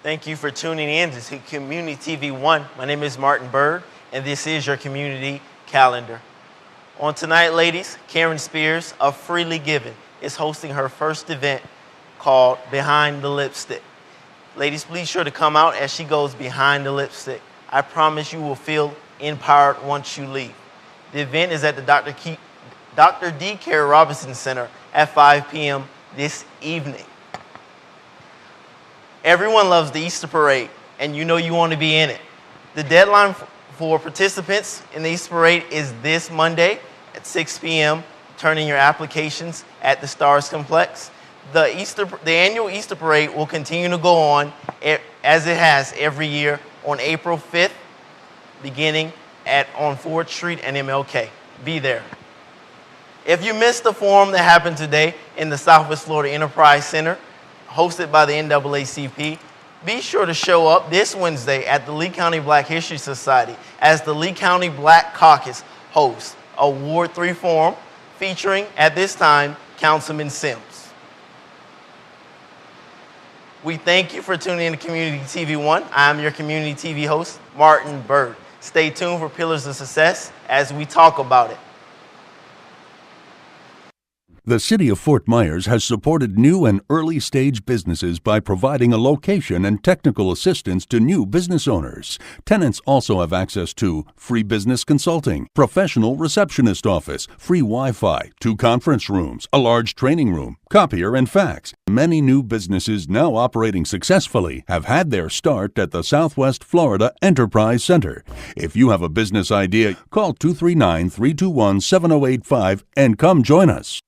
Thank you for tuning in to Community TV 1. My name is Martin Bird, and this is your community calendar. On tonight, ladies, Karen Spears of Freely Given is hosting her first event called Behind the Lipstick. Ladies, please sure to come out as she goes behind the lipstick. I promise you will feel empowered once you leave. The event is at the Dr. D. Kerr Robinson Center at 5 p.m. this evening. Everyone loves the Easter Parade, and you know you want to be in it. The deadline for participants in the Easter Parade is this Monday at 6 p.m. Turn in your applications at the Stars Complex. The annual Easter Parade will continue to go on as it has every year on April 5th, beginning on 4th Street and MLK. Be there. If you missed the forum that happened today in the Southwest Florida Enterprise Center, hosted by the NAACP, be sure to show up this Wednesday at the Lee County Black History Society as the Lee County Black Caucus hosts a Ward 3 forum featuring, at this time, Councilman Sims. We thank you for tuning in to Community TV 1. I'm your Community TV host, Martin Bird. Stay tuned for Pillars of Success as we talk about it. The City of Fort Myers has supported new and early-stage businesses by providing a location and technical assistance to new business owners. Tenants also have access to free business consulting, professional receptionist office, free Wi-Fi, 2 conference rooms, a large training room, copier, and fax. Many new businesses now operating successfully have had their start at the Southwest Florida Enterprise Center. If you have a business idea, call 239-321-7085 and come join us.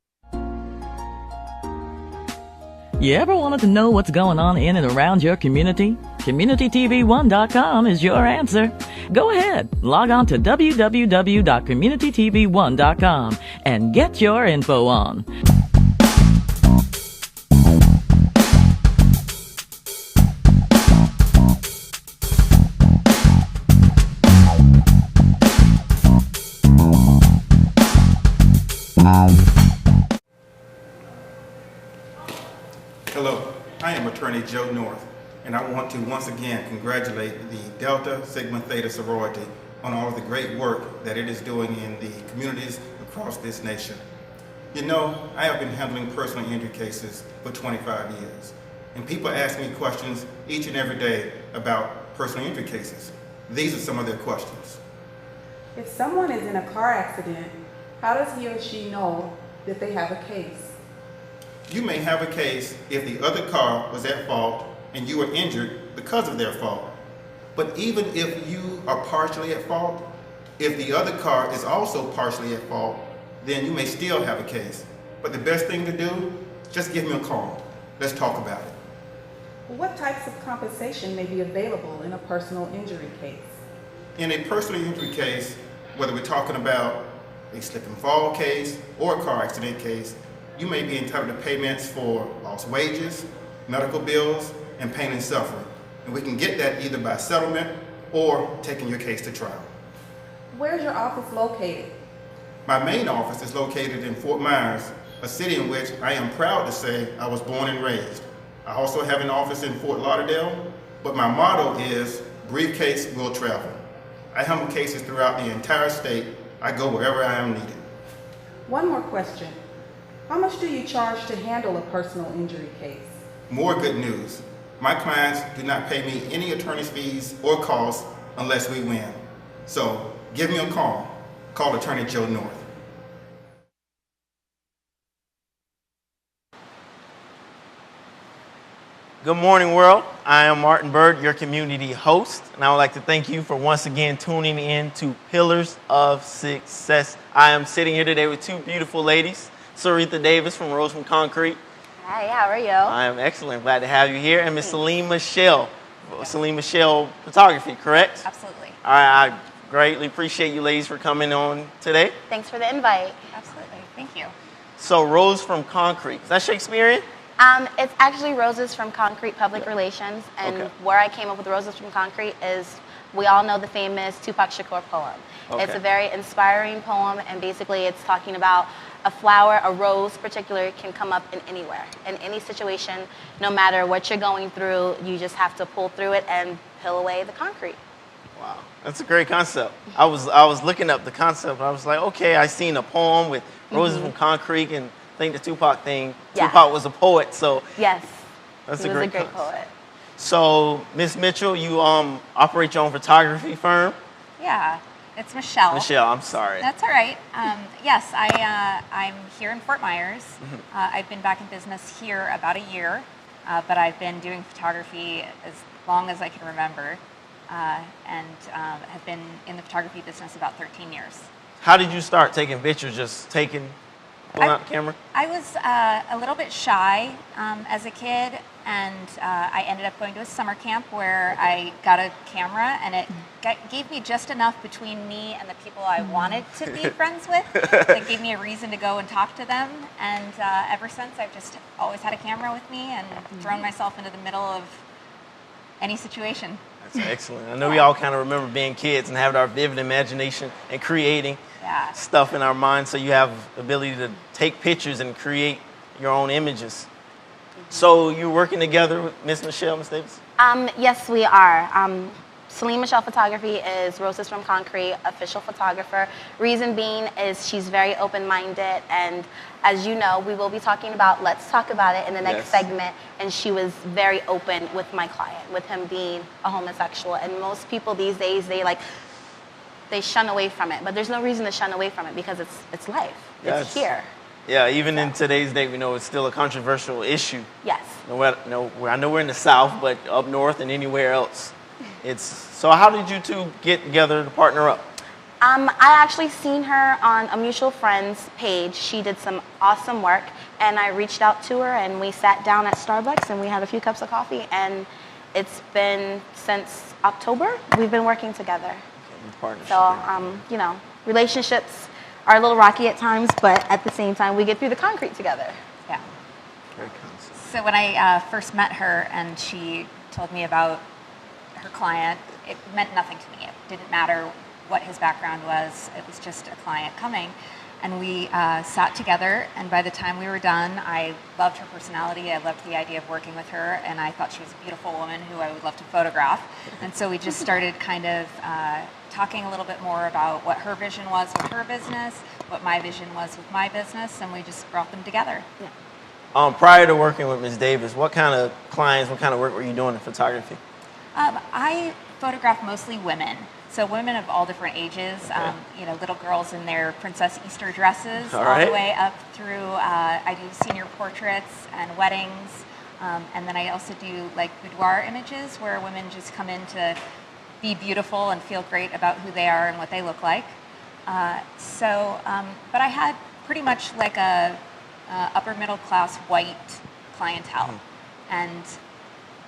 You ever wanted to know what's going on in and around your community? CommunityTV1.com is your answer. Go ahead, log on to www.communitytv1.com and get your info on. Hello, I am Attorney Joe North, and I want to once again congratulate the Delta Sigma Theta sorority on all of the great work that it is doing in the communities across this nation. You know, I have been handling personal injury cases for 25 years, and people ask me questions each and every day about personal injury cases. These are some of their questions. If someone is in a car accident, how does he or she know that they have a case? You may have a case if the other car was at fault and you were injured because of their fault. But even if you are partially at fault, if the other car is also partially at fault, then you may still have a case. But the best thing to do, just give me a call. Let's talk about it. What types of compensation may be available in a personal injury case? In a personal injury case, whether we're talking about a slip and fall case or a car accident case, you may be entitled to payments for lost wages, medical bills, and pain and suffering. And we can get that either by settlement or taking your case to trial. Where's your office located? My main office is located in Fort Myers, a city in which I am proud to say I was born and raised. I also have an office in Fort Lauderdale, but my motto is, briefcase will travel. I handle cases throughout the entire state. I go wherever I am needed. One more question. How much do you charge to handle a personal injury case? More good news. My clients do not pay me any attorney's fees or costs unless we win. So give me a call. Call Attorney Joe North. Good morning, world. I am Martin Bird, your community host, and I would like to thank you for once again tuning in to Pillars of Success. I am sitting here today with 2 beautiful ladies. Sharetha Davis from Rose from Concrete. Hi, how are you? I am excellent. Glad to have you here. And Miss Celine Michelle. Celine Michelle Photography, correct? Absolutely. All right. I greatly appreciate you ladies for coming on today. Thanks for the invite. Absolutely. Thank you. So, Rose from Concrete. Is that Shakespearean? It's actually Roses from Concrete Public Relations. And where I came up with Roses from Concrete is, we all know the famous Tupac Shakur poem. Okay. It's a very inspiring poem, and basically it's talking about a flower, a rose particular, can come up in anywhere, in any situation, no matter what you're going through. You just have to pull through it and peel away the concrete. Wow, that's a great concept. I was looking up the concept. I was like, okay, I seen a poem with roses from concrete, and I think the Tupac thing. Yeah. Tupac was a poet, so Yes, that's he a was great a great concept. poet. So, Miss Mitchell, you operate your own photography firm. Yeah, it's Michelle. Michelle, I'm sorry. That's all right. Yes, I'm here in Fort Myers. I've been back in business here about a year, but I've been doing photography as long as I can remember, and have been in the photography business about 13 years. How did you start taking pictures? Just pulling out the camera? I was a little bit shy as a kid, and I ended up going to a summer camp where I got a camera, and it gave me just enough between me and the people I wanted to be friends with. It gave me a reason to go and talk to them, and ever since I've just always had a camera with me and thrown myself into the middle of any situation. That's excellent. I know we all kind of remember being kids and having our vivid imagination and creating stuff in our minds, so you have the ability to take pictures and create your own images. So you're working together with Miss Michelle, Miss Davis? Yes, we are. Celine Michelle Photography is Roses from Concrete official photographer. Reason being is she's very open-minded, and as you know, we will be talking about Let's Talk About It in the next segment, and she was very open with my client, with him being a homosexual. And most people these days, they shun away from it, but there's no reason to shun away from it because it's life. It's here. Yeah, even in today's day, we know it's still a controversial issue. Yes. I know we're in the South, but up north and anywhere else. So how did you two get together to partner up? I actually seen her on a mutual friend's page. She did some awesome work, and I reached out to her, and we sat down at Starbucks, and we had a few cups of coffee, and it's been since October we've been working together. So, relationships are a little rocky at times, but at the same time, we get through the concrete together. Yeah. Great concept. So when I first met her and she told me about her client, it meant nothing to me. It didn't matter what his background was. It was just a client coming. And we sat together, and by the time we were done, I loved her personality. I loved the idea of working with her, and I thought she was a beautiful woman who I would love to photograph. And so we just started kind of talking a little bit more about what her vision was with her business, what my vision was with my business, and we just brought them together. Yeah. Prior to working with Ms. Davis, what kind of clients, what kind of work were you doing in photography? I photograph mostly women. So women of all different ages, little girls in their princess Easter dresses, all the way up through, I do senior portraits and weddings, and then I also do like boudoir images where women just come in to be beautiful and feel great about who they are and what they look like. But I had pretty much like a upper middle class white clientele, and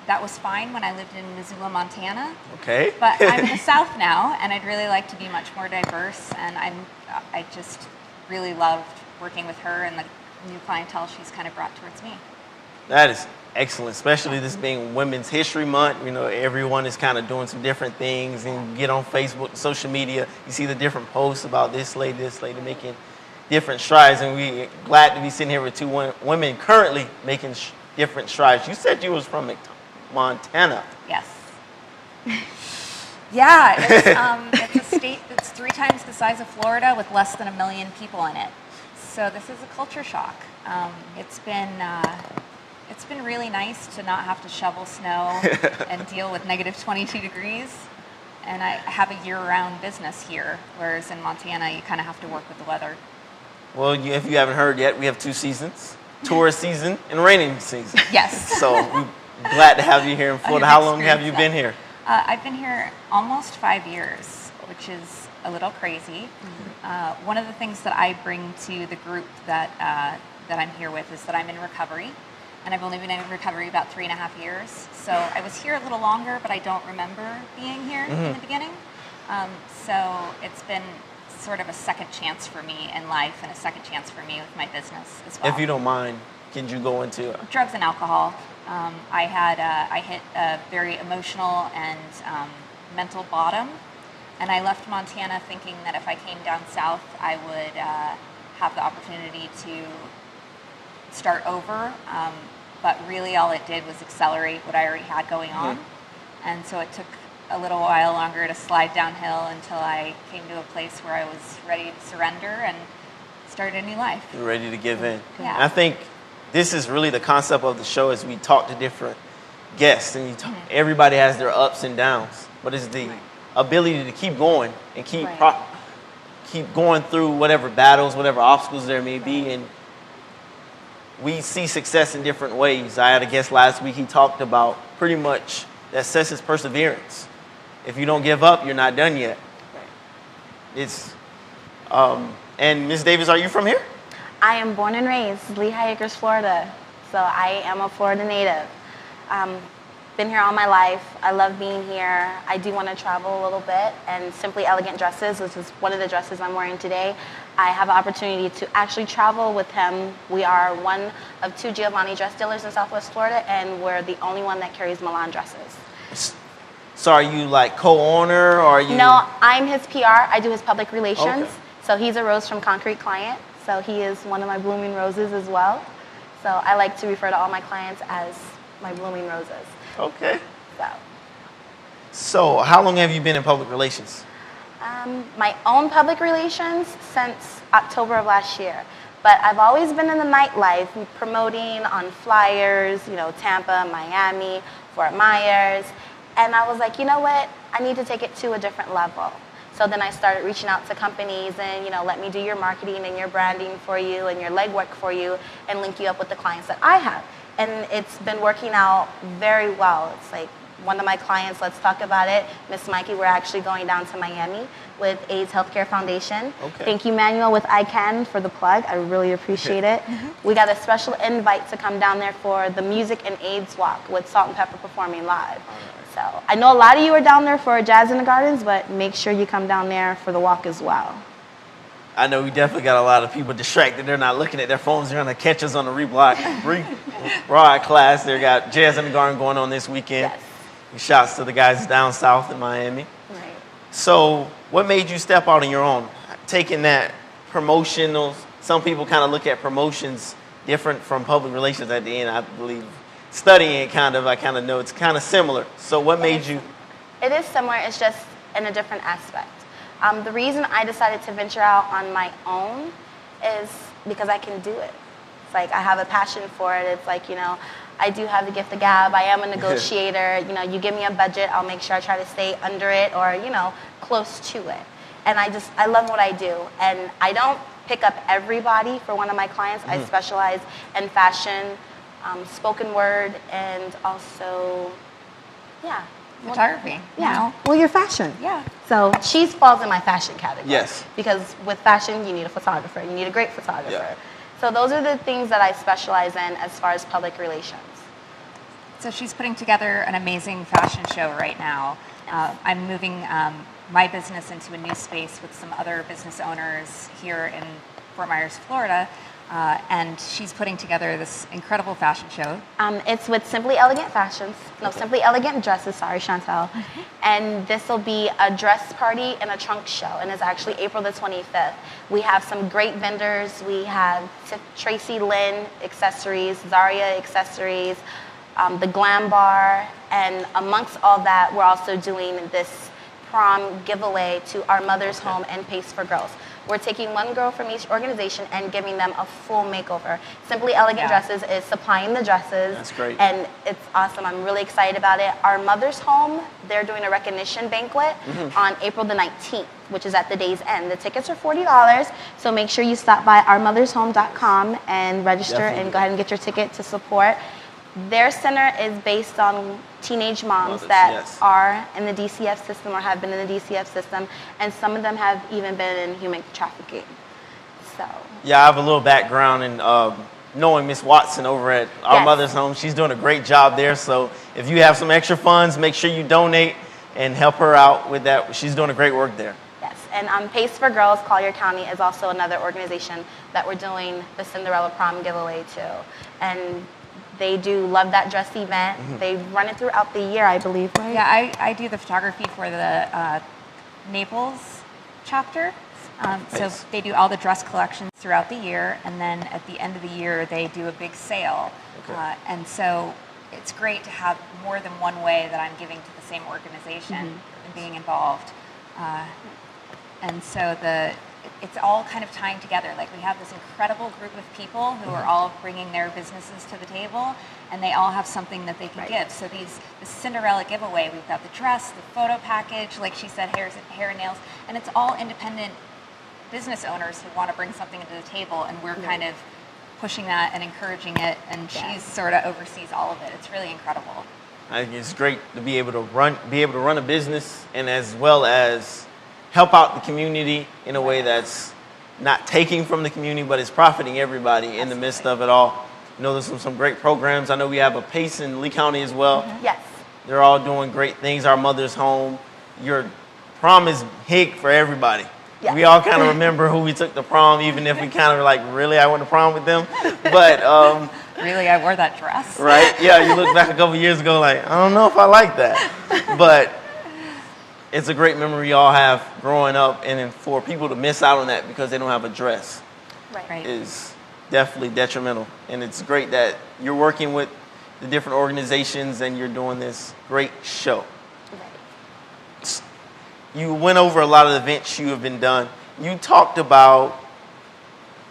that was fine when I lived in Missoula, Montana. Okay. But I'm in the South now, and I'd really like to be much more diverse. And I just really loved working with her and the new clientele she's kind of brought towards me. That is excellent, especially this being Women's History Month. Everyone is kind of doing some different things, and you get on Facebook, social media, you see the different posts about this lady, making different strides. And we're glad to be sitting here with two women currently making different strides. You said you was from Montana. Yes. Yeah, it's a state that's 3 times the size of Florida with less than 1 million people in it. So this is a culture shock. It's been really nice to not have to shovel snow and deal with negative 22 degrees. And I have a year-round business here, whereas in Montana you kind of have to work with the weather. Well, if you haven't heard yet, we have 2 seasons: tourist season and raining season. Yes. So we're glad to have you here in Florida. How long have you been here? I've been here almost 5 years, which is a little crazy. One of the things that I bring to the group that I'm here with is that I'm in recovery, and I've only been in recovery about 3.5 years. So I was here a little longer, but I don't remember being here in the beginning. So it's been sort of a second chance for me in life and a second chance for me with my business as well. If you don't mind, can you go into drugs and alcohol? I hit a very emotional and mental bottom, and I left Montana thinking that if I came down south, I would have the opportunity to start over. But really all it did was accelerate what I already had going on. And so it took a little while longer to slide downhill until I came to a place where I was ready to surrender and start a new life. You're ready to give in. Yeah. And I think this is really the concept of the show as we talk to different guests. And everybody has their ups and downs. But it's the ability to keep going and keep going through whatever battles, whatever obstacles there may be. And we see success in different ways. I had a guest last week, he talked about pretty much that success is perseverance. If you don't give up, you're not done yet. It's, and Ms. Davis, are you from here? I am born and raised Lehigh Acres, Florida. So I am a Florida native. Been here all my life. I love being here. I do want to travel a little bit, and Simply Elegant Dresses, which is one of the dresses I'm wearing today, I have an opportunity to actually travel with him. We are one of 2 Giovanni dress dealers in Southwest Florida, and we're the only one that carries Milan dresses. So are you like co-owner, or are you? No, I'm his PR. I do his public relations. Okay. So he's a Rose from Concrete client. So he is one of my blooming roses as well. So I like to refer to all my clients as my blooming roses. Okay. So So how long have you been in public relations? my own public relations since October of last year. But I've always been in the nightlife, promoting on flyers, Tampa, Miami, Fort Myers. And I was like, you know what? I need to take it to a different level. So then I started reaching out to companies and, let me do your marketing and your branding for you and your legwork for you and link you up with the clients that I have. And it's been working out very well. It's like one of my clients, let's talk about it, Miss Mikey, we're actually going down to Miami with AIDS Healthcare Foundation. Okay. Thank you, Manuel, with ICANN for the plug. I really appreciate it. We got a special invite to come down there for the Music and AIDS Walk with Salt and Pepper performing live. So I know a lot of you are down there for Jazz in the Gardens, but make sure you come down there for the walk as well. I know we definitely got a lot of people distracted. They're not looking at their phones. They're going to catch us on the broad class. They got Jazz in the Garden going on this weekend. Yes. Shouts to the guys down south in Miami. Right. So what made you step out on your own? Taking that promotional, some people kind of look at promotions different from public relations at the end, I believe. Studying it I kind of know it's kind of similar. So what made you? It is similar, it's just in a different aspect. The reason I decided to venture out on my own is because I can do it. It's like I have a passion for it. It's like, I do have the gift of gab. I am a negotiator. You give me a budget, I'll make sure I try to stay under it or, close to it. And I love what I do. And I don't pick up everybody for one of my clients. I specialize in fashion, spoken word, and also, Photography. Yeah. Well, you're fashion. Yeah. So she falls in my fashion category. Yes. Because with fashion, you need a photographer. You need a great photographer. Yeah. So those are the things that I specialize in as far as public relations. So she's putting together an amazing fashion show right now. I'm moving my business into a new space with some other business owners here in Fort Myers, Florida. And she's putting together this incredible fashion show. It's with Simply Elegant Simply Elegant Dresses, sorry, Chantel. And this will be a dress party and a trunk show, and it's actually April the 25th. We have some great vendors. We have Tracy Lynn accessories, Zaria accessories, the Glam Bar, and amongst all that, we're also doing this prom giveaway to our Mother's Home and Pace for Girls. We're taking one girl from each organization and giving them a full makeover. Simply Elegant Dresses is supplying the dresses. That's great. And it's awesome. I'm really excited about it. Our Mother's Home, they're doing a recognition banquet on April the 19th, which is at the day's end. The tickets are $40, so make sure you stop by ourmothershome.com and register and go ahead and get your ticket to support. Their center is based on teenage moms that are in the DCF system or have been in the DCF system, and some of them have even been in human trafficking. So. Yeah, I have a little background in knowing Miss Watson over at Our Mother's Home. She's doing a great job there, so if you have some extra funds, make sure you donate and help her out with that. She's doing a great work there. Yes, and Pace for Girls, Collier County, is also another organization that we're doing the Cinderella Prom giveaway to. And they do Love That Dress event. They run it throughout the year, I believe, right? Yeah, I do the photography for the Naples chapter. So they do all the dress collections throughout the year, and then at the end of the year, they do a big sale. Okay. And so it's great to have more than one way that I'm giving to the same organization and being involved. And so it's all kind of tying together. Like, we have this incredible group of people who are all bringing their businesses to the table, and they all have something that they can give. So the Cinderella giveaway, we've got the dress, the photo package, like she said, hair and nails, and it's all independent business owners who want to bring something to the table, and we're kind of pushing that and encouraging it, and she sort of oversees all of it. It's really incredible. I think it's great to be able to run a business, and as well as help out the community in a way that's not taking from the community, but is profiting everybody in the midst of it all. You know, there's some great programs. I know we have a PACE in Lee County as well. Yes. They're all doing great things. Our Mother's Home. Your prom is big for everybody. Yes. We all kind of remember who we took to prom, even if we kind of were like, really, I went to prom with them. But Really, I wore that dress. right? Yeah, you look back a couple years ago like, I don't know if I like that. But it's a great memory y'all have growing up, and then for people to miss out on that because they don't have a dress Right. is definitely detrimental. And it's great that you're working with the different organizations and you're doing this great show. Right. You went over a lot of the events you have been done. You talked about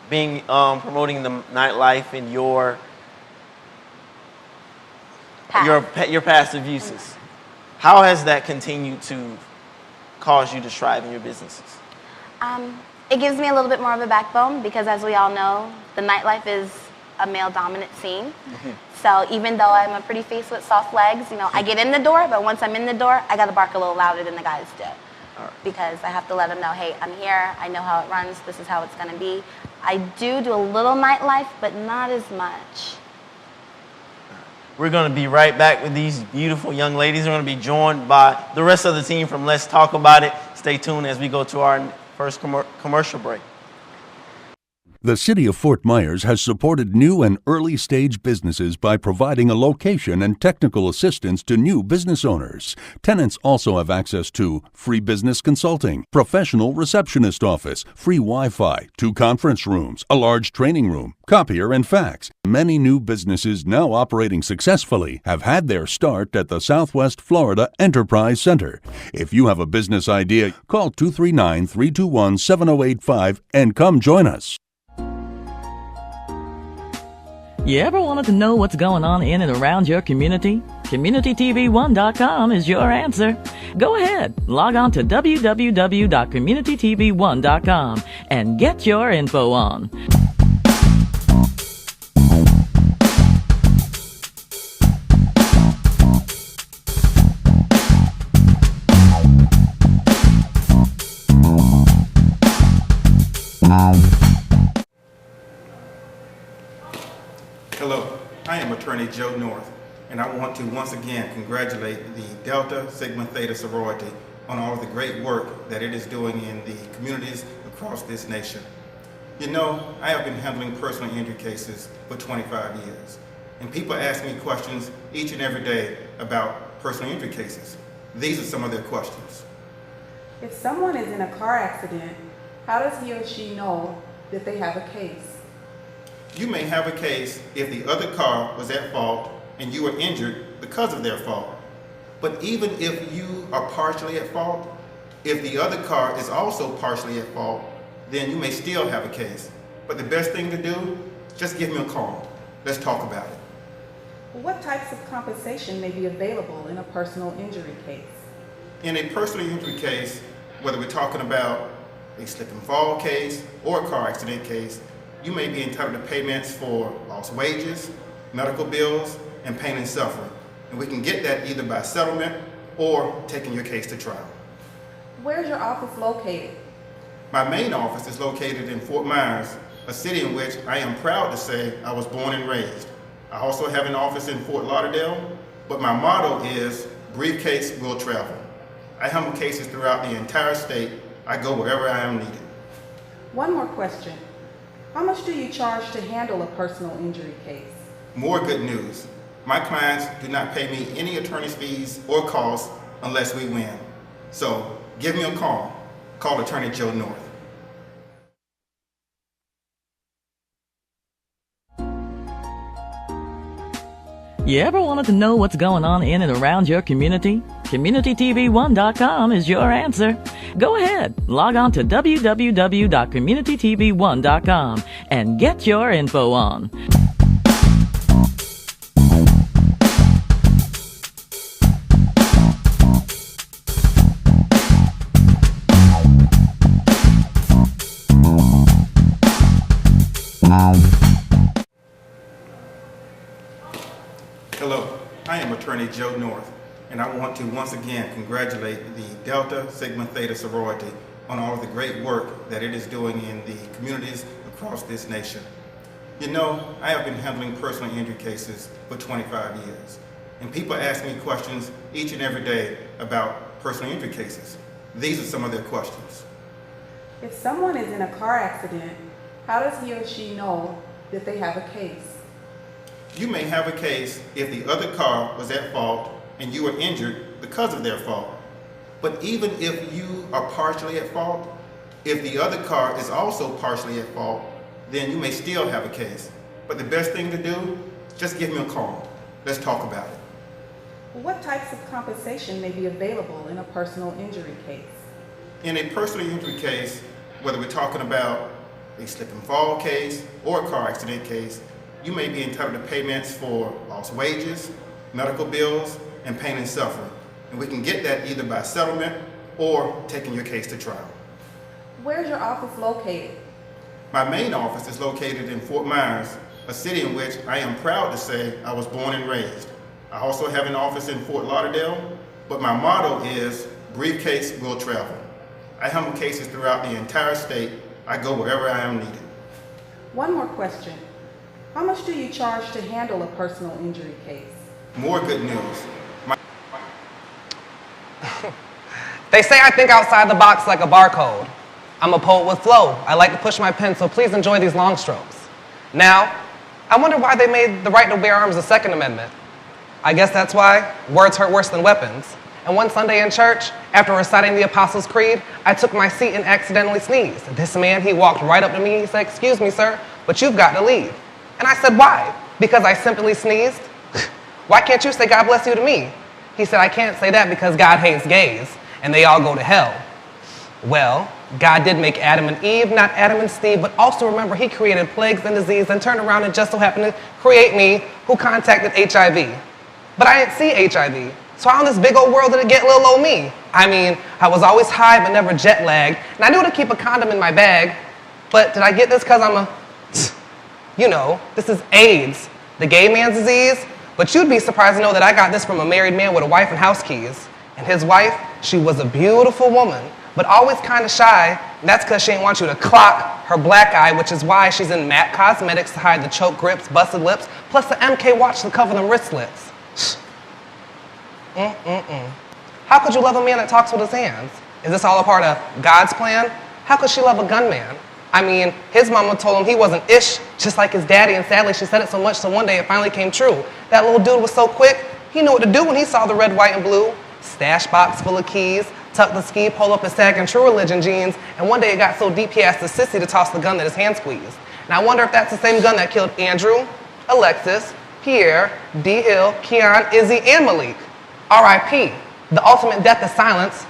being promoting the nightlife in your passive uses. How has that continued to cause you to strive in your businesses? It gives me a little bit more of a backbone because, as we all know, the nightlife is a male-dominant scene. So even though I'm a pretty face with soft legs, you know, I get in the door, but once I'm in the door, I got to bark a little louder than the guys do. Because I have to let them know, hey, I'm here, I know how it runs, this is how it's going to be. I do a little nightlife, but not as much. We're going to be right back with these beautiful young ladies. We're going to be joined by the rest of the team from Let's Talk About It. Stay tuned as we go to our first commercial break. The City of Fort Myers has supported new and early-stage businesses by providing a location and technical assistance to new business owners. Tenants also have access to free business consulting, professional receptionist office, free Wi-Fi, 2 conference rooms, a large training room, copier and fax. Many new businesses now operating successfully have had their start at the Southwest Florida Enterprise Center. If you have a business idea, call 239-321-7085 and come join us. You ever wanted to know what's going on in and around your community? CommunityTV1.com is your answer. Go ahead, log on to www.communitytv1.com and get your info on. Hello, I am Attorney Joe North, and I want to once again congratulate the Delta Sigma Theta sorority on all of the great work that it is doing in the communities across this nation. You know, I have been handling personal injury cases for 25 years, and people ask me questions each and every day about personal injury cases. These are some of their questions. If someone is in a car accident, how does he or she know that they have a case? You may have a case if the other car was at fault and you were injured because of their fault. But even if you are partially at fault, if the other car is also partially at fault, then you may still have a case. But the best thing to do, just give me a call. Let's talk about it. What types of compensation may be available in a personal injury case? In a personal injury case, whether we're talking about a slip and fall case or a car accident case, you may be entitled to payments for lost wages, medical bills, and pain and suffering. And we can get that either by settlement or taking your case to trial. Where's your office located? My main office is located in Fort Myers, a city in which I am proud to say I was born and raised. I also have an office in Fort Lauderdale, but my motto is, briefcase will travel. I handle cases throughout the entire state. I go wherever I am needed. One more question. How much do you charge to handle a personal injury case? More good news. My clients do not pay me any attorney's fees or costs unless we win. So give me a call. Call Attorney Joe North. You ever wanted to know what's going on in and around your community? CommunityTV1.com is your answer. Go ahead, log on to www.communitytv1.com and get your info on. Hello, I am Attorney Joe North, and I want to once again congratulate the Delta Sigma Theta sorority on all of the great work that it is doing in the communities across this nation. You know, I have been handling personal injury cases for 25 years, and people ask me questions each and every day about personal injury cases. These are some of their questions. If someone is in a car accident, how does he or she know that they have a case? You may have a case if the other car was at fault and you were injured because of their fault. But even if you are partially at fault, if the other car is also partially at fault, then you may still have a case. But the best thing to do, just give me a call. Let's talk about it. What types of compensation may be available in a personal injury case? In a personal injury case, whether we're talking about a slip and fall case or a car accident case, you may be entitled to payments for lost wages, medical bills, and pain and suffering. And we can get that either by settlement or taking your case to trial. Where's your office located? My main office is located in Fort Myers, a city in which I am proud to say I was born and raised. I also have an office in Fort Lauderdale, but my motto is, briefcase will travel. I handle cases throughout the entire state. I go wherever I am needed. One more question. How much do you charge to handle a personal injury case? More good news. They say I think outside the box like a barcode. I'm a poet with flow. I like to push my pen, so please enjoy these long strokes. Now, I wonder why they made the right to bear arms the Second Amendment. I guess that's why words hurt worse than weapons. And one Sunday in church, after reciting the Apostles' Creed, I took my seat and accidentally sneezed. This man, he walked right up to me and he said, "Excuse me, sir, but you've got to leave." And I said, "Why? Because I simply sneezed? Why can't you say God bless you to me?" He said, "I can't say that because God hates gays and they all go to hell." Well, God did make Adam and Eve, not Adam and Steve, but also remember he created plagues and disease and turned around and just so happened to create me, who contacted HIV. But I didn't see HIV. So how in this big old world did it get little old me? I mean, I was always high but never jet lagged, and I knew to keep a condom in my bag, but did I get this because I'm a... You know, this is AIDS, the gay man's disease, but you'd be surprised to know that I got this from a married man with a wife and house keys. And his wife, she was a beautiful woman, but always kind of shy, and that's because she didn't want you to clock her black eye, which is why she's in matte cosmetics to hide the choke grips, busted lips, plus the MK watch to cover them wristlets. How could you love a man that talks with his hands? Is this all a part of God's plan? How could she love a gunman? I mean, his mama told him he wasn't ish, just like his daddy, and sadly she said it so much so one day it finally came true. That little dude was so quick, he knew what to do when he saw the red, white, and blue. Stash box full of keys, tuck the ski pole up his sag and True Religion jeans, and one day it got so deep he asked the sissy to toss the gun that his hand squeezed. And I wonder if that's the same gun that killed Andrew, Alexis, Pierre, D. Hill, Keon, Izzy, and Malik. R.I.P. The ultimate death is silence,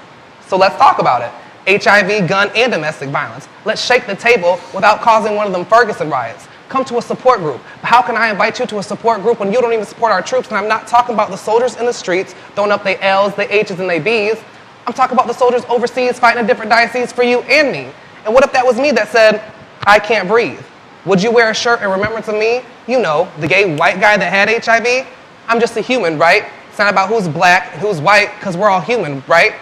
so let's talk about it. HIV, gun, and domestic violence. Let's shake the table without causing one of them Ferguson riots. Come to a support group. But how can I invite you to a support group when you don't even support our troops? And I'm not talking about the soldiers in the streets throwing up their L's, their H's, and their B's. I'm talking about the soldiers overseas fighting in different dioceses for you and me. And what if that was me that said, "I can't breathe"? Would you wear a shirt in remembrance of me? You know, the gay white guy that had HIV? I'm just a human, right? It's not about who's black and who's white, because we're all human, right?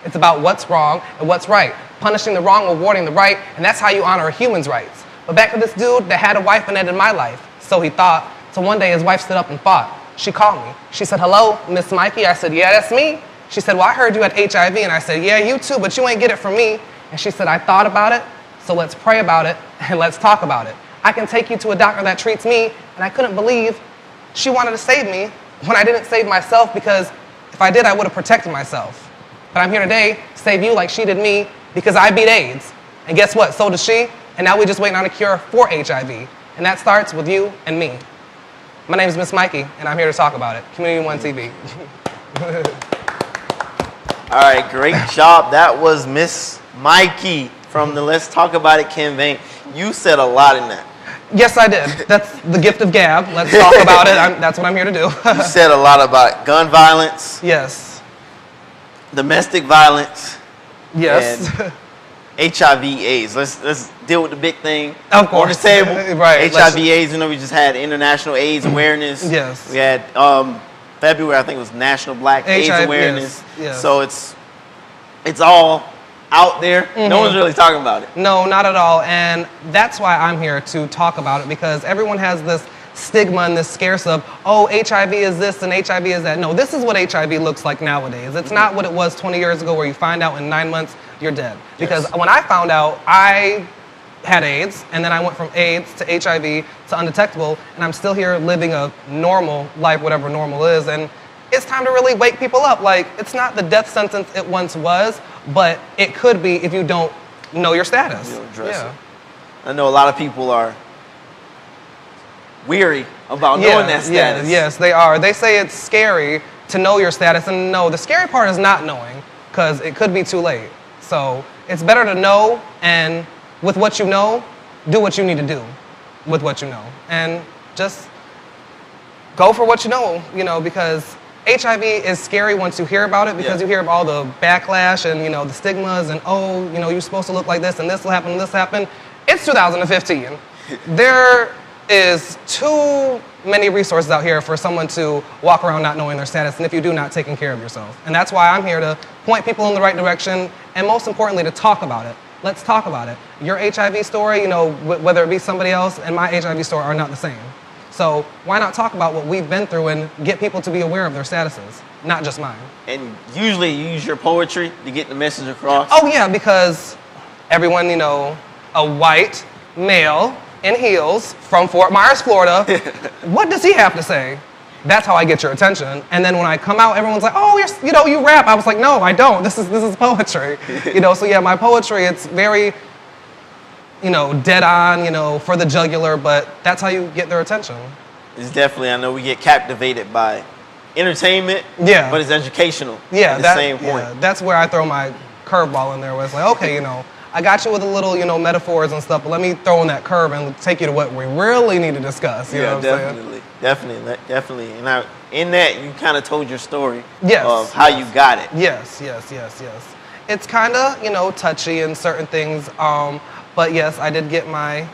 It's about what's wrong and what's right. Punishing the wrong, rewarding the right, and that's how you honor a human's rights. But back to this dude that had a wife and ended my life. So he thought. So one day his wife stood up and fought. She called me. She said, "Hello, Miss Mikey?" I said, "Yeah, that's me." She said, "Well, I heard you had HIV." And I said, "Yeah, you too, but you ain't get it from me." And she said, "I thought about it, so let's pray about it and let's talk about it. I can take you to a doctor that treats me." And I couldn't believe she wanted to save me when I didn't save myself, because if I did, I would have protected myself. But I'm here today to save you like she did me, because I beat AIDS. And guess what? So does she. And now we're just waiting on a cure for HIV. And that starts with you and me. My name is Miss Mikey, and I'm here to talk about it. Community One TV. All right, great job. That was Miss Mikey from the Let's Talk About It campaign. You said a lot in that. Yes, I did. That's the gift of gab. Let's talk about it. That's what I'm here to do. You said a lot about gun violence. Yes. Domestic violence. Yes. And HIV/AIDS. Let's deal with the big thing of course. on the table. Right. HIV/AIDS. You know, we just had International AIDS Awareness. Yes. We had February, I think it was National Black AIDS Awareness. Yes. So it's all out there. Mm-hmm. No one's really talking about it. No, not at all. And that's why I'm here to talk about it, because everyone has this stigma and this scarce of, oh, HIV is this and HIV is that. No, this is what HIV looks like nowadays. It's not what it was 20 years ago where you find out in 9 months you're dead. Because when I found out, I had AIDS, and then I went from AIDS to HIV to undetectable, and I'm still here living a normal life, whatever normal is, and it's time to really wake people up. Like, it's not the death sentence it once was, but it could be if you don't know your status. You don't address it. I know a lot of people are weary about knowing that status. Yes, they are. They say it's scary to know your status, and no, the scary part is not knowing, because it could be too late. So it's better to know, and with what you know, do what you need to do with what you know. And just go for what you know, because HIV is scary once you hear about it, because you hear about all the backlash and, the stigmas and, oh, you're supposed to look like this and this will happen and this will happen. It's 2015. There is too many resources out here for someone to walk around not knowing their status, and if you do, not taking care of yourself. And that's why I'm here to point people in the right direction, and most importantly, to talk about it. Let's talk about it. Your HIV story, whether it be somebody else, and my HIV story are not the same. So why not talk about what we've been through and get people to be aware of their statuses, not just mine. And usually you use your poetry to get the message across. Oh yeah, because everyone, a white male in heels from Fort Myers, Florida, what does he have to say? That's how I get your attention. And then when I come out, everyone's like, oh, you rap. I was like, no, I don't. This is poetry. So yeah, my poetry, it's very, dead on, for the jugular, but that's how you get their attention. It's definitely, I know we get captivated by entertainment, but it's educational at the same point. Yeah, that's where I throw my curveball in there, where it's like, okay, I got you with a little, metaphors and stuff, but let me throw in that curve and take you to what we really need to discuss. You know what I'm saying? Definitely. And in that, you kind of told your story of how you got it. Yes. It's kind of, touchy in certain things, but yes, I did get my,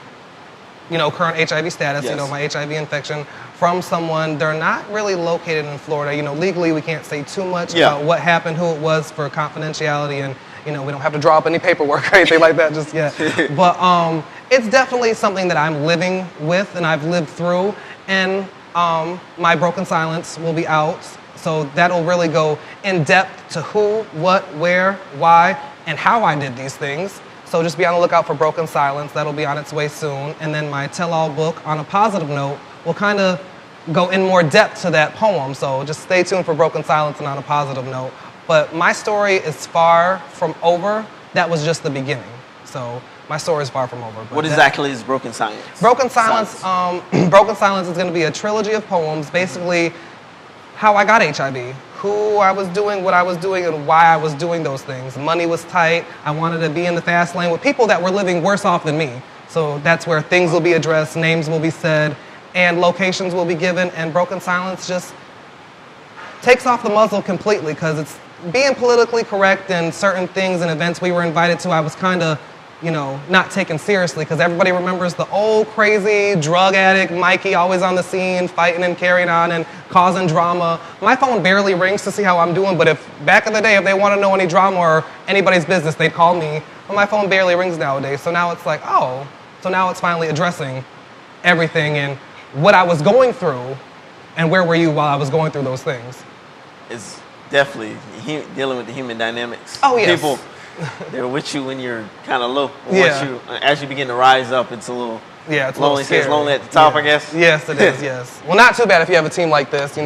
current HIV status, my HIV infection from someone. They're not really located in Florida. Legally, we can't say too much about what happened, who it was, for confidentiality, and we don't have to draw up any paperwork or anything like that just yet. But it's definitely something that I'm living with and I've lived through. And my Broken Silence will be out. So that'll really go in depth to who, what, where, why, and how I did these things. So just be on the lookout for Broken Silence. That'll be on its way soon. And then my tell-all book, on a positive note, will kind of go in more depth to that poem. So just stay tuned for Broken Silence and On a Positive Note. But my story is far from over. That was just the beginning. So my story is far from over. But what exactly is Broken Silence? Broken Silence, Broken Silence is going to be a trilogy of poems, basically how I got HIV, who I was doing, what I was doing, and why I was doing those things. Money was tight. I wanted to be in the fast lane with people that were living worse off than me. So that's where things will be addressed, names will be said, and locations will be given, and Broken Silence just takes off the muzzle completely, because it's being politically correct in certain things and events we were invited to. I was kind of, not taken seriously, because everybody remembers the old crazy drug addict Mikey, always on the scene, fighting and carrying on and causing drama. My phone barely rings to see how I'm doing, but if back in the day, if they want to know any drama or anybody's business, they'd call me. But my phone barely rings nowadays. So now it's like, oh, so now it's finally addressing everything and what I was going through, and where were you while I was going through those things. It's definitely dealing with the human dynamics. Oh, yes. People, they're with you when you're kind of low. As you begin to rise up, it's a little lonely. It's lonely at the top, I guess. Yes, it is, yes. Well, not too bad if you have a team like this.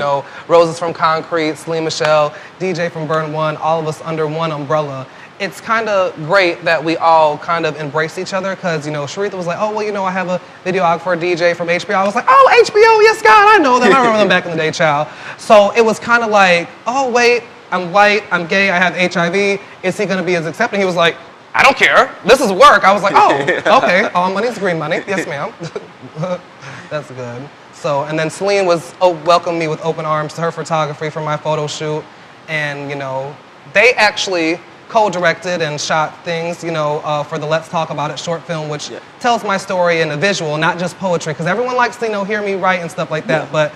Roses from Concrete, Celine Michelle, DJ from Burn One, all of us under one umbrella. it's kind of great that we all kind of embrace each other because, you know, Sharetha was like, oh, well, you know, I have a videographer, DJ from HBO. I was like, oh, HBO, yes, God, I know them. I remember them back in the day, child. So it was kind of like, oh, wait, I'm white, I'm gay, I have HIV. Is he going to be as accepting? He was like, I don't care. This is work. I was like, oh, okay. All money is green money. Yes, ma'am. That's good. So, and then Celine welcomed me with open arms to her photography for my photo shoot. And, you know, they actually co-directed and shot things, you know, for the Let's Talk About It short film, which tells my story in a visual, not just poetry, because everyone likes to, you know, hear me write and stuff like that, but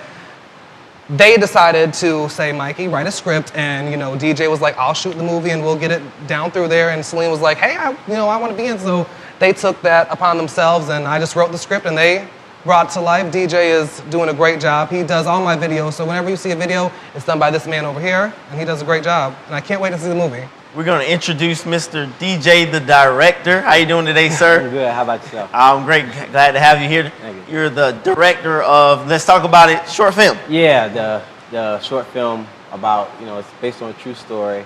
they decided to say, Mikey, write a script, and, you know, DJ was like, I'll shoot the movie and we'll get it down through there, and Celine was like, hey, I want to be in, so they took that upon themselves, and I just wrote the script, and they brought it to life. DJ is doing a great job. He does all my videos, so whenever you see a video, it's done by this man over here, and he does a great job, and I can't wait to see the movie. We're going to introduce Mr. DJ, the director. How you doing today, sir? I'm good. How about yourself? I'm great. Glad to have you here. Thank you. You're the director of Let's Talk About It short film. Yeah, the short film about, you know, it's based on a true story.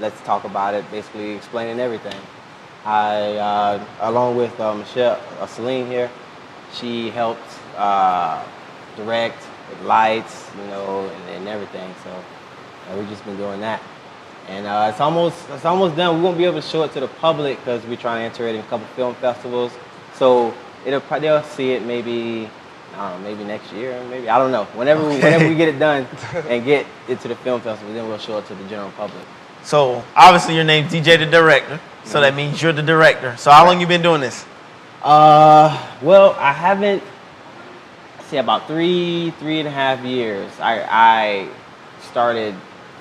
Let's Talk About It, basically explaining everything. I, along with Celine here, she helped direct with lights, you know, and everything. So we've just been doing that. And it's almost done. We won't be able to show it to the public because we're trying to enter it in a couple film festivals. So they'll see it maybe, I don't know, maybe next year, maybe, I don't know. Whenever we get it done and get it to the film festival, then we'll show it to the general public. So obviously your name's DJ the director, so that means you're the director. So how long you been doing this? Well, I haven't, say about three and a half years. I started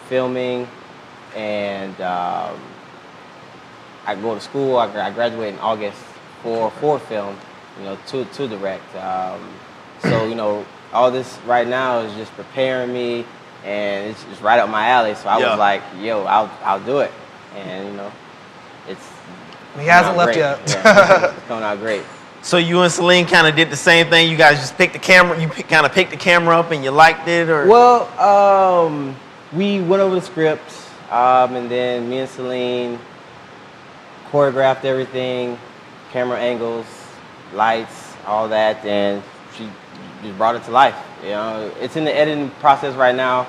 filming, and I go to school. I graduated in August for film, you know, to direct. So, you know, all this right now is just preparing me, and it's just right up my alley. So I was like, yo, I'll do it, and you know, he hasn't left yet. Yeah, it's coming out great. So you and Celine kind of did the same thing. You guys just picked the camera. You kind of picked the camera up and you liked it, or? Well, we went over the script. And then me and Celine choreographed everything, camera angles, lights, all that, and she just brought it to life. You know, it's in the editing process right now,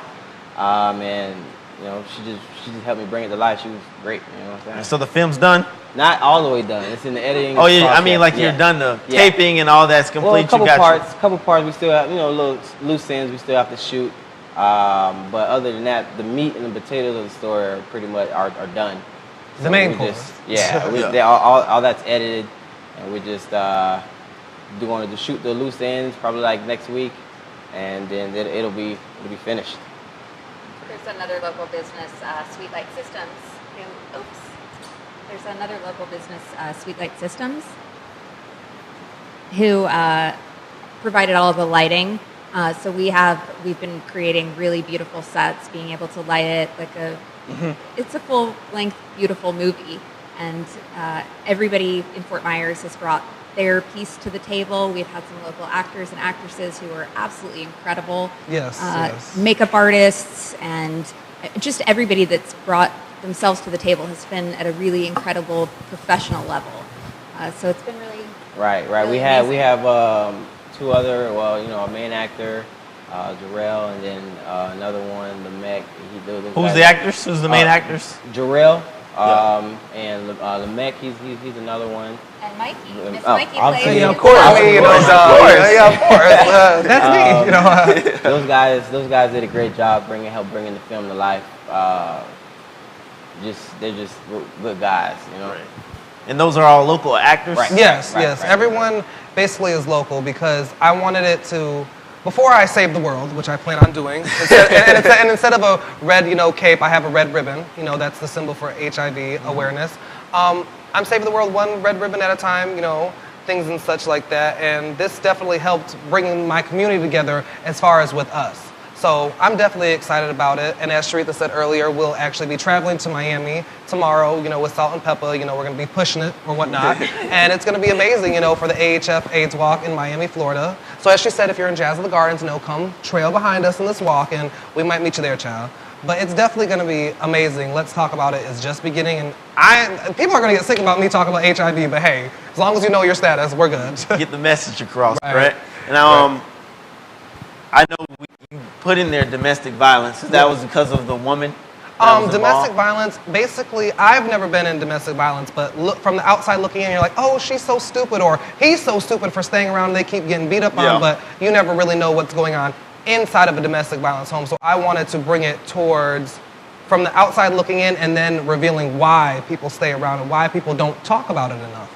and you know, she just helped me bring it to life. She was great. You know what I'm saying? So the film's done? Not all the way done. It's in the editing. Oh yeah, process. I mean like you're done the taping and all that's complete. Well, a couple parts we still have, you know, little loose ends we still have to shoot. But other than that, the meat and the potatoes of the story are pretty much are done. The main course. All that's edited, and we just wanted to shoot the loose ends probably like next week, and then it'll be finished. There's another local business, Sweet Light Systems. There's another local business, Sweet Light Systems, who provided all of the lighting. So we've been creating really beautiful sets, being able to light it like it's a full-length, beautiful movie. And everybody in Fort Myers has brought their piece to the table. We've had some local actors and actresses who are absolutely incredible. Yes. Makeup artists and just everybody that's brought themselves to the table has been at a really incredible professional level. So it's been really Really we have two other, well, you know, a main actor, Jarrell, and then another one, Lamech. Who's the actors? Who's the main actors? Jarrell, and Lamech, he's another one. And Mikey. Miss Mikey plays. Yeah, of course. I mean, of course. That's me. You know. Those guys did a great job help bringing the film to life. They're just good guys, you know. Right. And those are all local actors? Right. Yes. Everyone basically is local because I wanted it to, before I save the world, which I plan on doing, and instead of a red, you know, cape, I have a red ribbon. You know, that's the symbol for HIV awareness. I'm saving the world one red ribbon at a time, you know, things and such like that. And this definitely helped bringing my community together as far as with us. So I'm definitely excited about it. And as Sharetha said earlier, we'll actually be traveling to Miami tomorrow, you know, with Salt and Pepper. You know, we're going to be pushing it or whatnot. And it's going to be amazing, you know, for the AHF AIDS Walk in Miami, Florida. So as she said, if you're in Jazz of the Gardens, you know, come trail behind us in this walk and we might meet you there, child. But it's definitely going to be amazing. Let's Talk About It is just beginning, and people are going to get sick about me talking about HIV, but hey, as long as you know your status, we're good. Get the message across, Right. right? And I know you put in there domestic violence. That was because of the woman. Domestic violence, basically, I've never been in domestic violence, but look from the outside looking in, you're like, oh, she's so stupid, or he's so stupid for staying around and they keep getting beat up on, but you never really know what's going on inside of a domestic violence home. So I wanted to bring it towards from the outside looking in and then revealing why people stay around and why people don't talk about it enough.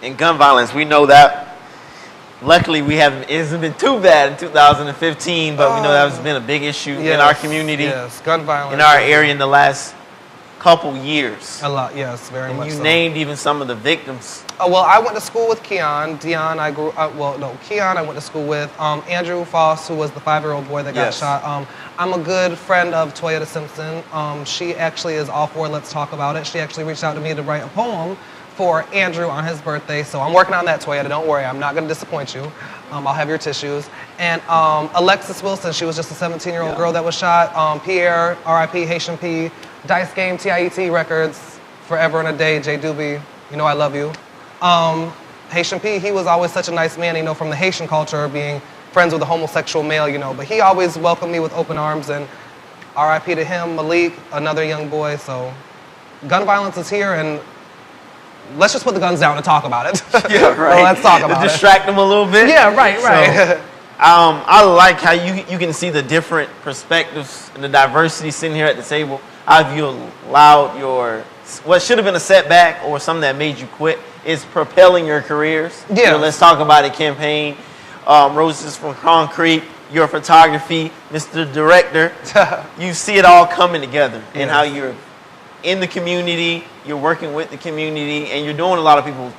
In gun violence, we know that. Luckily, it hasn't been too bad in 2015, but we know that has been a big issue in our community. Yes, gun violence. In our area in the last couple years. A lot, yes, very much so. And you named even some of the victims. Oh, well, I went to school with Keon. Keon, I went to school with. Andrew Foss, who was the 5-year-old boy that got shot. I'm a good friend of Toyota Simpson. She actually is all for Let's Talk About It. She actually reached out to me to write a poem for Andrew on his birthday. So I'm working on that, Toyota. Don't worry, I'm not going to disappoint you. I'll have your tissues. And Alexis Wilson, she was just a 17-year-old girl that was shot. Pierre, R.I.P., Haitian P, Dice Game, TIET Records, Forever and a Day, J. Doobie, you know I love you. Haitian P, he was always such a nice man, you know, from the Haitian culture, being friends with a homosexual male, you know, but he always welcomed me with open arms, and R.I.P. to him, Malik, another young boy. So gun violence is here, and let's just put the guns down and talk about it. Yeah, right. Well, let's talk about it. Distract them a little bit. Yeah, right. So, I like how you can see the different perspectives and the diversity sitting here at the table. How have you allowed what should have been a setback or something that made you quit is propelling your careers. Yeah. You know, Let's Talk About It campaign. Roses from Concrete, your photography, Mr. Director. You see it all coming together and how you're in the community, you're working with the community, and you're doing a lot of people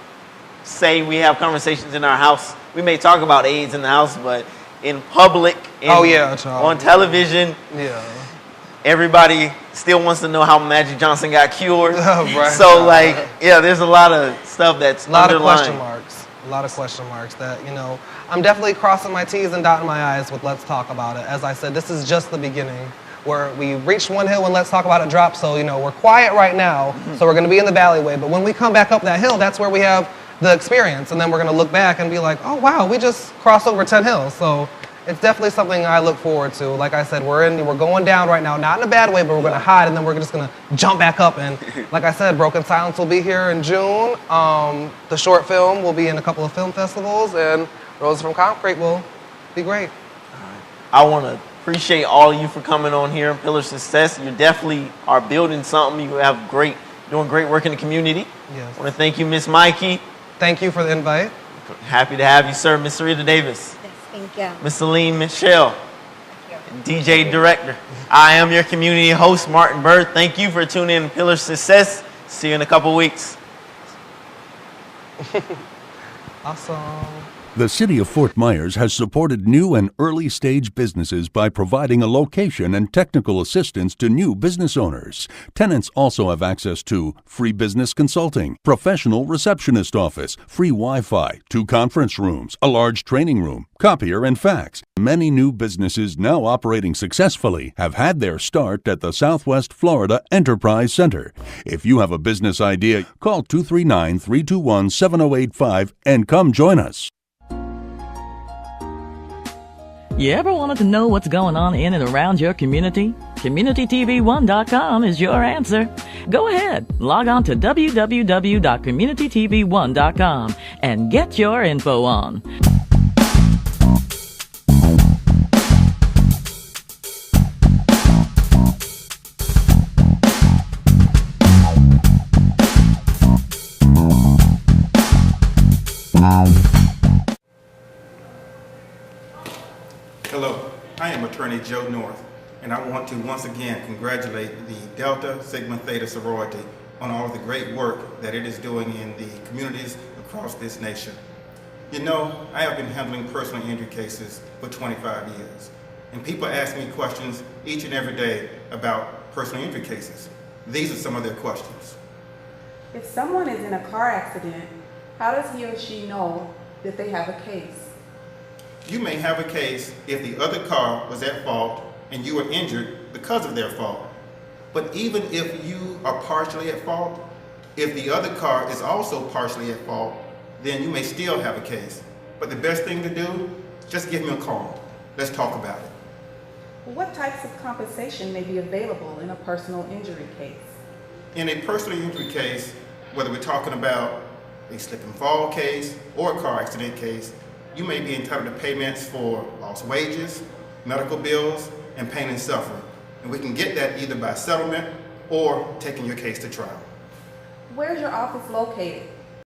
say we have conversations in our house. We may talk about AIDS in the house, but in public, on television, everybody still wants to know how Magic Johnson got cured. Right. So, there's a lot of stuff that's underlying. A lot of question marks that, you know, I'm definitely crossing my T's and dotting my I's with Let's Talk About It. As I said, this is just the beginning. Where we reached one hill when Let's Talk About It dropped, so, you know, we're quiet right now, so we're going to be in the alleyway. But when we come back up that hill, that's where we have the experience, and then we're going to look back and be like, oh, wow, we just crossed over 10 hills. So it's definitely something I look forward to. Like I said, we're going down right now, not in a bad way, but we're going to hide, and then we're just going to jump back up. And like I said, Broken Silence will be here in June. The short film will be in a couple of film festivals, and Roses from Concrete will be great. I want to appreciate all of you for coming on here in Pillar Success. You definitely are building something. You have doing great work in the community. Yes. I want to thank you, Miss Mikey. Thank you for the invite. Happy to have you, sir. Miss Sharetha Davis. Yes, thank you. Miss Celine Michelle. DJ Director. I am your community host, Martin Bird. Thank you for tuning in to Pillar Success. See you in a couple weeks. Awesome. The City of Fort Myers has supported new and early-stage businesses by providing a location and technical assistance to new business owners. Tenants also have access to free business consulting, professional receptionist office, free Wi-Fi, 2 conference rooms, a large training room, copier and fax. Many new businesses now operating successfully have had their start at the Southwest Florida Enterprise Center. If you have a business idea, call 239-321-7085 and come join us. You ever wanted to know what's going on in and around your community? CommunityTV1.com is your answer. Go ahead, log on to www.communitytv1.com and get your info on. Hello, I am Attorney Joe North, and I want to once again congratulate the Delta Sigma Theta sorority on all of the great work that it is doing in the communities across this nation. You know, I have been handling personal injury cases for 25 years, and people ask me questions each and every day about personal injury cases. These are some of their questions. If someone is in a car accident, how does he or she know that they have a case? You may have a case if the other car was at fault and you were injured because of their fault. But even if you are partially at fault, if the other car is also partially at fault, then you may still have a case. But the best thing to do, just give me a call. Let's talk about it. What types of compensation may be available in a personal injury case? In a personal injury case, whether we're talking about a slip and fall case or a car accident case, you may be entitled to payments for lost wages, medical bills, and pain and suffering. And we can get that either by settlement or taking your case to trial. Where's your office located?